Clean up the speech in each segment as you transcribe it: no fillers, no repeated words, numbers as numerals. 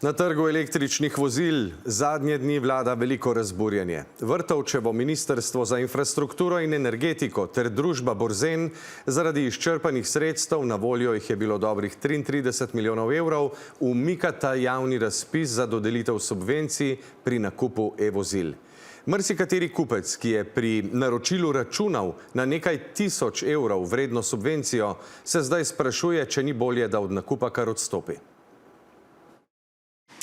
Na trgu električnih vozil zadnje dni vlada veliko razburjenje. Vrtovčevo ministrstvo za infrastrukturo in energetiko ter družba Borzen zaradi izčrpanih sredstev, na voljo jih je bilo dobrih 33 milijonov evrov, umikata javni razpis za dodelitev subvencij pri nakupu e-vozil. Marsikateri kupec, ki je pri naročilu računal na nekaj tisoč evrov vredno subvencijo, se zdaj sprašuje, če ni bolje, da od nakupa kar odstopi.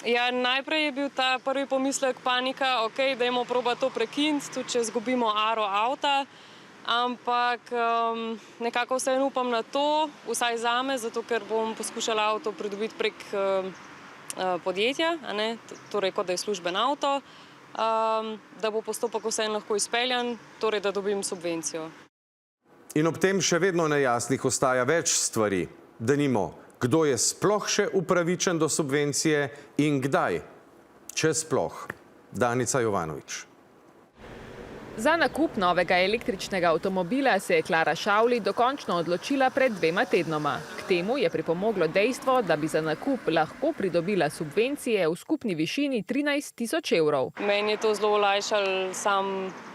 Ja, najprej je bil ta prvi pomislek panika, dajmo probati to prekiniti, tudi če izgubimo aro avta, ampak nekako vseeno upam na to, vsaj zame, zato ker bom poskušala avto pridobiti prek podjetja, torej kot da je služben avto, da bo postopek vseeno lahko izpeljan, torej da dobim subvencijo. In ob tem še vedno nejasnih ostaja več stvari, denimo, kdo je sploh še upravičen do subvencije in kdaj, če sploh. Danica Jovanovič. Za nakup novega električnega avtomobila se je Klara Šavli dokončno odločila pred 2 tednoma. K temu je pripomoglo dejstvo, da bi za nakup lahko pridobila subvencije v skupni višini 13 tisoč evrov. Meni je to zelo olajšalo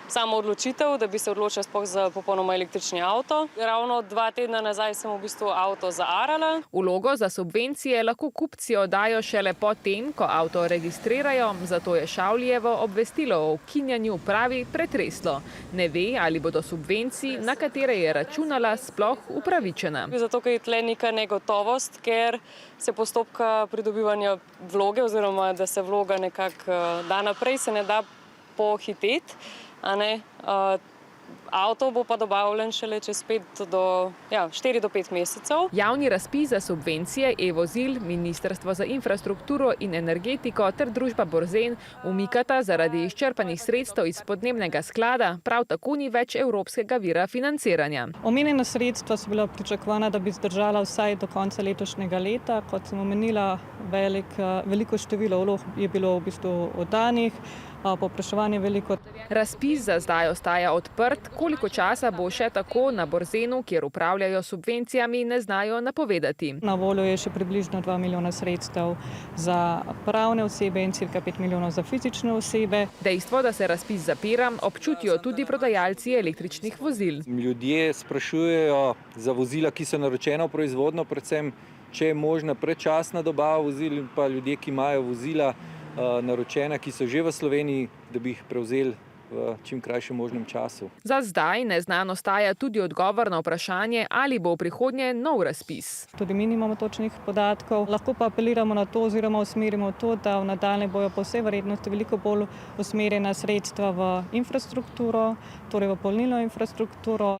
samo odločitev, da bi se odločila sploh za popolnoma električni avto. Ravno 2 tedna nazaj sem v bistvu avto zaarala. Vlogo za subvencije lahko kupci oddajo šele po tem, ko avto registrirajo, zato je Šavlijevo obvestilo o ukinjanju upravi pretreslo. Ne ve, ali bodo subvencij, na katere je računala, sploh upravičena. Zato, ker je tle neka negotovost, ker se postopka pridobivanja vloge, oziroma da se vloga nekako da naprej, se ne da pohiteti. Avto bo pa dobavljen šele čez 4 do 5 mesecev. Javni razpis za subvencije e-vozil, Ministrstvo za infrastrukturo in energetiko ter družba Borzen umikata zaradi izčrpanih sredstev iz podnebnega sklada, prav tako ni več evropskega vira financiranja. Omenjena sredstva so bila pričakovana, da bi zdržala vsaj do konca letošnjega leta. Kot sem omenila, veliko število vlog je bilo v bistvu oddanih, povpraševanje veliko. Razpis za zdaj ostaja odprt, koliko časa bo še tako na Borzenu, kjer upravljajo subvencijami, ne znajo napovedati. Na voljo je še približno 2 milijona sredstev za pravne osebe in cirka 5 milijonov za fizične osebe. Dejstvo, da se razpis zapira, občutijo tudi prodajalci električnih vozil. Ljudje sprašujejo za vozila, ki so naročena v proizvodnjo, predvsem, če je možna predčasna dobava vozil, in pa ljudje, ki imajo vozila naročena, ki so že v Sloveniji, da bi jih prevzeli v čim krajšem možnem času. Za zdaj neznan ostaja tudi odgovor na vprašanje, ali bo v prihodnje nov razpis. Tudi mi nimamo točnih podatkov. Lahko pa apeliramo na to oziroma usmerimo to, da v nadaljnje bojo po vsej verjetnosti veliko bolj usmerjena sredstva v infrastrukturo, torej v polnilno infrastrukturo.